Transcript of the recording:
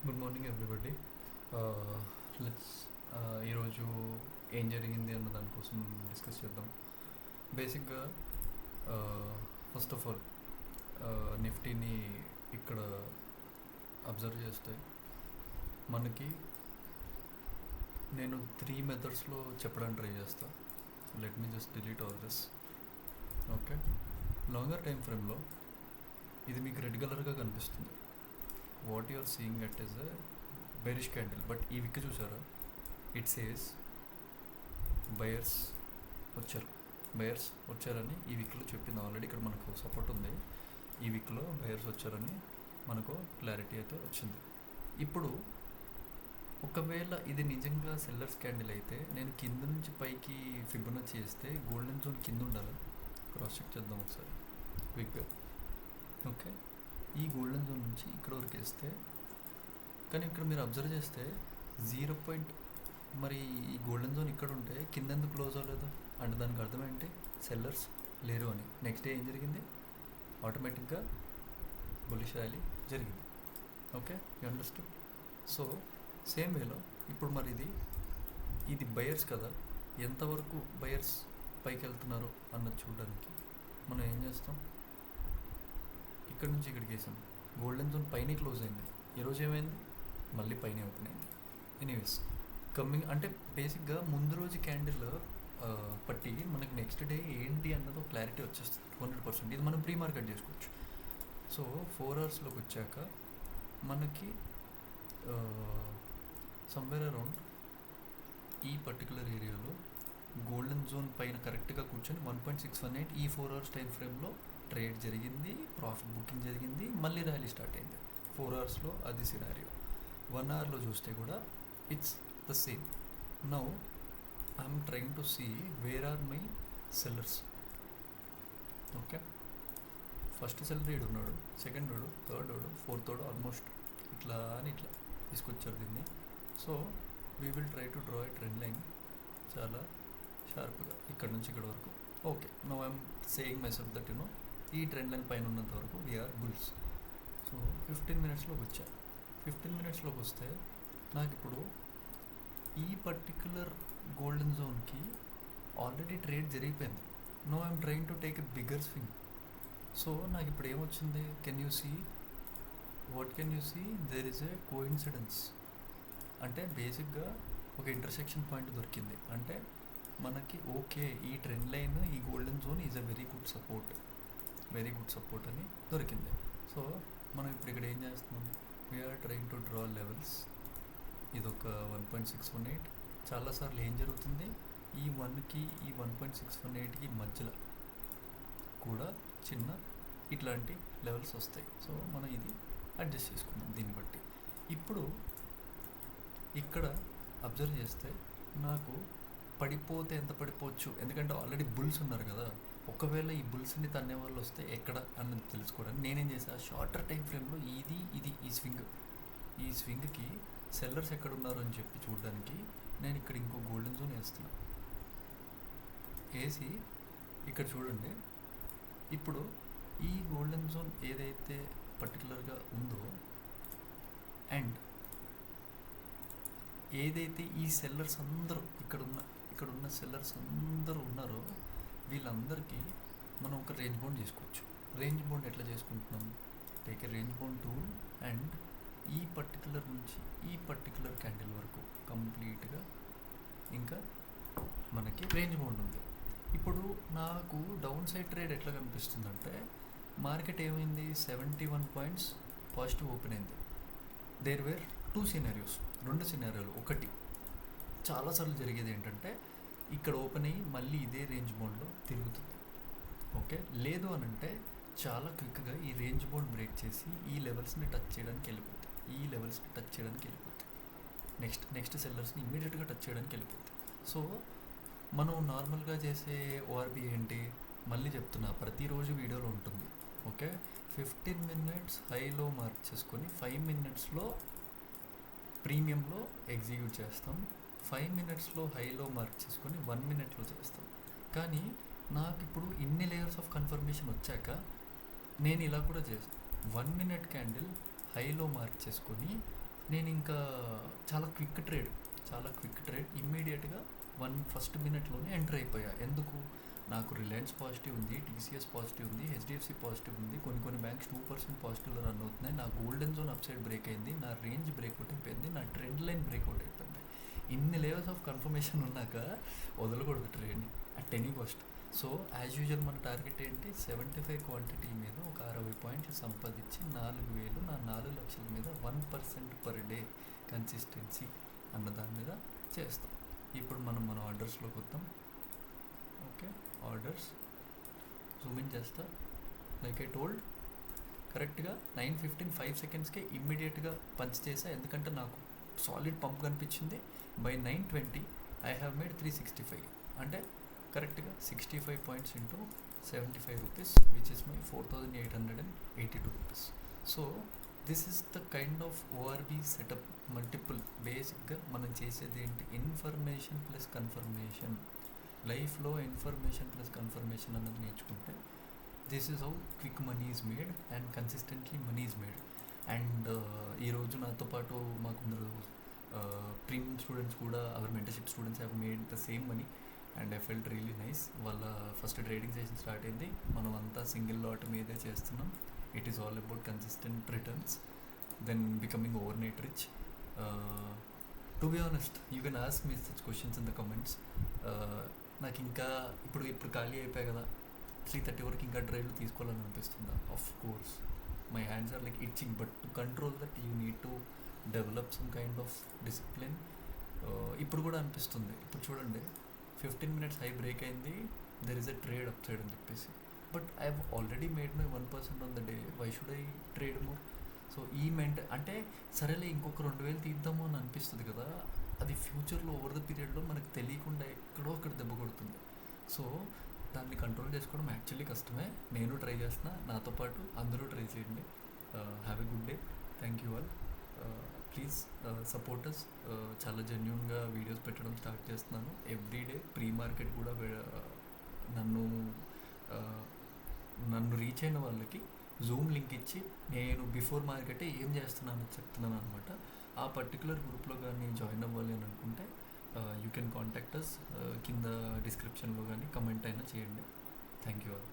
Good morning everybody. Let's ఈరోజు ఏం జరిగింది అన్న దానికోసం డిస్కస్ చేద్దాం. బేసిక్గా ఫస్ట్ ఆఫ్ ఆల్ నిఫ్టీని ఇక్కడ అబ్జర్వ్ చేస్తే మనకి నేను 3 మెథడ్స్లో చెప్పడానికి ట్రై చేస్తాను. Let me just delete all this. Okay, longer time ఫ్రేమ్లో ఇది మీకు రెడ్ కలర్గా కనిపిస్తుంది. What you are seeing it is a bearish candle. But ఈ విక్ చూసారా, ఇట్ సేస్ బయర్స్ వచ్చారని ఈ వీక్లో చెప్పింది ఆల్రెడీ. ఇక్కడ మనకు సపోర్ట్ ఉంది, ఈ వీక్లో బయర్స్ వచ్చారని మనకు క్లారిటీ అయితే వచ్చింది. ఇప్పుడు ఒకవేళ ఇది నిజంగా సెల్లర్స్ క్యాండిల్ అయితే నేను కింద నుంచి పైకి ఫిబొనాచి చేస్తే గోల్డెన్ జోన్ కింద ఉండాలి. క్రాస్ చెక్ చేద్దాం ఒకసారి క్విక్గా. ఓకే, ఈ గోల్డెన్ జోన్ నుంచి ఇక్కడ వరకు వేస్తే, కానీ ఇక్కడ మీరు అబ్జర్వ్ చేస్తే 0 మరి ఈ గోల్డెన్ జోన్ ఇక్కడ ఉంటే కింద ఎందుకు క్లోజ్ అవ్వలేదు అంటే దానికి అర్థం ఏంటి? సెల్లర్స్ లేరు అని. నెక్స్ట్ డే ఏం జరిగింది? ఆటోమేటిక్గా బుల్లిష్ ర్యాలీ జరిగింది. Okay, you understand? So same వేలో ఇప్పుడు మరి ఇది బయర్స్ కదా, ఎంతవరకు బయర్స్ పైకి వెళ్తున్నారు అన్నది చూడడానికి మనం ఏం చేస్తాం? ఇక్కడ నుంచి ఇక్కడికి వేసాం, గోల్డెన్ జోన్ పైన క్లోజ్ అయింది. ఈరోజు ఏమైంది? మళ్ళీ పైన ఓపెన్ అయింది. ఎనీవేస్, కమ్మింగ్ అంటే బేసిక్గా ముందు రోజు క్యాండిల్ పట్టి మనకి నెక్స్ట్ డే ఏంటి అన్నది క్లారిటీ వచ్చేస్తుంది 100%. ఇది మనం ప్రీ మార్కెట్ చేసుకోవచ్చు. సో 4 అవర్స్లోకి వచ్చాక మనకి సమ్వేర్ అరౌండ్ ఈ పర్టికులర్ ఏరియాలో గోల్డెన్ జోన్ పైన కరెక్ట్గా కూర్చొని 1.618 ఈ 4 అవర్స్ టైం ఫ్రేమ్లో ట్రేడ్ జరిగింది, ప్రాఫిట్ బుకింగ్ జరిగింది, మళ్ళీ ర్యాలీ స్టార్ట్ అయింది. 4 అవర్స్లో అది సినారియో. 1 అవర్లో చూస్తే కూడా it's the same. Now I'm trying to see where are my sellers. Okay, first seller ఏడు ఉన్నాడు, సెకండ్ వాడు, థర్డ్ వాడు, ఫోర్త్ వాడు, ఆల్మోస్ట్ ఇట్లా అని ఇట్లా తీసుకొచ్చారు దీన్ని. So we will try to draw a trend line చాలా షార్ప్గా ఇక్కడ నుంచి ఇక్కడ వరకు. Okay, no I'm saying myself that ఈ ట్రెండ్ లైన్ పైన ఉన్నంత వరకు వీఆర్ బుల్స్. సో 15 మినిట్స్లోకి వచ్చా. 15 మినిట్స్లోకి వస్తే నాకు ఇప్పుడు ఈ పర్టిక్యులర్ గోల్డెన్ జోన్కి ఆల్రెడీ ట్రేడ్ జరిగిపోయింది. No I'm trying to take a bigger swing. So నాకు ఇప్పుడు ఏమొచ్చింది? Can you see what can you see? There is a coincidence. అంటే బేసిక్గా ఒక ఇంటర్సెక్షన్ పాయింట్ దొరికింది. అంటే మనకి ఓకే, ఈ ట్రెండ్ లైన్, ఈ golden zone is a very good support అని దొరికింది. సో మనం ఇప్పుడు ఇక్కడ ఏం చేస్తున్నాం? We are trying to draw levels. ఇదొక 1.618. చాలాసార్లు ఏం జరుగుతుంది? ఈ 1కి ఈ 1.618కి మధ్యలో కూడా చిన్న ఇట్లాంటి లెవెల్స్ వస్తాయి. సో మనం ఇది అడ్జస్ట్ చేసుకుందాం దీన్ని బట్టి. ఇప్పుడు ఇక్కడ అబ్జర్వ్ చేస్తే నాకు పడిపోతే ఎంత పడిపోవచ్చు, ఎందుకంటే ఆల్రెడీ బుల్స్ ఉన్నారు కదా. ఒకవేళ ఈ బుల్స్ని తన్నే వాళ్ళు వస్తే ఎక్కడ అన్నది తెలుసుకోవడానికి నేనేం చేసా, షార్టర్ టైం ఫ్రేమ్లో ఈ స్వింగ్కి సెల్లర్స్ ఎక్కడ ఉన్నారు అని చెప్పి చూడడానికి నేను ఇక్కడ ఇంకో గోల్డెన్ జోన్ వేస్తున్నా. వేసి ఇక్కడ చూడండి, ఇప్పుడు ఈ గోల్డెన్ జోన్ ఏదైతే పర్టికులర్గా ఉందో అండ్ ఏదైతే ఈ సెల్లర్స్ అందరూ ఇక్కడున్న సెల్లర్స్ అందరూ ఉన్నారో వీళ్ళందరికీ మనం ఒక రేంజ్ బౌండ్ చేసుకోవచ్చు. రేంజ్ బౌండ్ ఎట్లా చేసుకుంటున్నాం? Take a range bound tool and ఈ పర్టికులర్ నుంచి ఈ పర్టికులర్ క్యాండిల్ వరకు కంప్లీట్గా ఇంకా మనకి రేంజ్ బౌండ్ ఉంది. ఇప్పుడు నాకు డౌన్ సైడ్ ట్రేడ్ ఎట్లా కనిపిస్తుందంటే, మార్కెట్ ఏమైంది? 71 పాయింట్స్ పాజిటివ్ ఓపెన్ అయింది. దేర్ వేర్ 2 సినారియోస్, 2 సినారియోలు. ఒకటి చాలాసార్లు జరిగేది ఏంటంటే ఇక్కడ ఓపెన్ అయ్యి మళ్ళీ ఇదే రేంజ్ బౌండ్లో తిరుగుతుంది. ఓకే, లేదు అని అంటే చాలా క్విక్గా ఈ రేంజ్ బౌండ్ బ్రేక్ చేసి ఈ లెవెల్స్ని టచ్ చేయడానికి వెళ్ళిపోతుంది. నెక్స్ట్ సెల్లర్స్ని ఇమ్మీడియట్గా టచ్ చేయడానికి వెళ్ళిపోతుంది. సో మనం నార్మల్గా చేసే ఓఆర్బి ఏంటి? మళ్ళీ చెప్తున్నా, ప్రతిరోజు వీడియోలో ఉంటుంది. ఓకే, 15 మినిట్స్ హైలో మార్క్ చేసుకొని 5 మినిట్స్లో ప్రీమియంలో ఎగ్జిక్యూట్ చేస్తాం. 5 మినిట్స్లో హైలో మార్క్ చేసుకొని 1 మినిట్లో చేస్తాం. కానీ నాకు ఇప్పుడు ఇన్ని లేయర్స్ ఆఫ్ కన్ఫర్మేషన్ వచ్చాక నేను ఇలా కూడా చేస్తాను. 1 మినిట్ క్యాండిల్ హైలో మార్క్ చేసుకొని నేను ఇంకా చాలా క్విక్ ట్రేడ్ ఇమ్మీడియట్గా ఫస్ట్ మినిట్లోనే ఎంటర్ అయిపోయా. ఎందుకు? నాకు రిలయన్స్ పాజిటివ్ ఉంది, టీసీఎస్ పాజిటివ్ ఉంది, హెచ్డిఎఫ్సి పాజిటివ్ ఉంది, కొన్ని బ్యాంక్స్ 2% పాజిటివ్లో రన్ అవుతున్నాయి. నా golden zone up side break అయింది, నా రేంజ్ బ్రేక్అవుట్ అయిపోయింది, నా ట్రెండ్ లైన్ బ్రేక్అవుట్ అయిపోయింది. ఇన్ని లెవెల్స్ ఆఫ్ కన్ఫర్మేషన్ ఉన్నాక వదలకూడదు ట్రేడ్ని at any cost. So as usual మన టార్గెట్ ఏంటి? 75 క్వాంటిటీ మీద ఒక 60 పాయింట్లు సంపాదించి 4000 నా 4 లక్షల మీద 1% పర్ డే కన్సిస్టెన్సీ అన్న దాని మీద చేస్తాం. ఇప్పుడు మన ఆర్డర్స్లోకి వద్దాం. ఓకే, ఆర్డర్స్ జూమ్ ఇన్ చేస్తా. లైక్ ఐ టోల్డ్, కరెక్ట్గా 9:15 5 సెకండ్స్కే ఇమ్మీడియట్గా పంచ్ చేసా, ఎందుకంటే నాకు సాలిడ్ పంప్ కనిపించింది. బై 9:20 ఐ హ్యావ్ మేడ్ 365, అంటే కరెక్ట్గా 65 points into 75 rupees, which is my 4882 rupees. So this is the kind of ORB setup. Multiple బేసిక్గా మనం చేసేది ఏంటి? Information plus confirmation. లైఫ్లో ఇన్ఫర్మేషన్ ప్లస్ కన్ఫర్మేషన్ అన్నది నేర్చుకుంటే this is how quick money is made and consistently money is made. And ఈరోజు నాతో పాటు మాకుందరు ప్రీమియం స్టూడెంట్స్ కూడా, our mentorship students have made the same money and I felt really nice. వాళ్ళ first trading session start అయింది, మనం అంతా single lot మీదే చేస్తున్నాం. It is all about consistent returns then becoming overnight rich. To be honest, you can ask me such questions in the comments. నాకు ఇంకా ఇప్పుడు ఖాళీ అయిపోయాయి కదా, 3:30 వరకు ఇంకా ట్రేడ్లు తీసుకోవాలని అనిపిస్తుందా? Of course, my hands are like itching, but to control that you need to develop some kind of discipline. ఇప్పుడు కూడా అనిపిస్తుంది. ఇప్పుడు చూడండి, 15 minutes హై బ్రేక్ అయింది, there is a trade upside అని చెప్పేసి, but I have already made my 1% on the day, why should I trade more? So ఈ అంటే సరేలే ఇంకొక 2000 తీద్దాము అని అనిపిస్తుంది కదా, అది ఫ్యూచర్లో ఓవర్ ద పీరియడ్లో మనకు తెలియకుండా ఎక్కడో అక్కడ దెబ్బ కొడుతుంది. సో దాన్ని కంట్రోల్ చేసుకోవడం యాక్చువల్లీ కష్టమే. నేను ట్రై చేస్తున్నా, నాతో పాటు అందరూ ట్రై చేయండి. Have a good day. Thank you all. Please supporters. చాలా జెన్యూన్గా వీడియోస్ పెట్టడం స్టార్ట్ చేస్తున్నాను ఎవ్రీడే. ప్రీ మార్కెట్ కూడా నన్ను రీచ్ అయిన వాళ్ళకి జూమ్ లింక్ ఇచ్చి నేను బిఫోర్ మార్కెటే ఏం చేస్తున్నాను చెప్తున్నాను అనమాట. ఆ పర్టికులర్ గ్రూప్లో కానీ జాయిన్ అవ్వాలి అని అనుకుంటే యూ కెన్ కాంటాక్ట్ అస్. కింద డిస్క్రిప్షన్లో కానీ కమెంట్ అయినా చేయండి. Thank you all.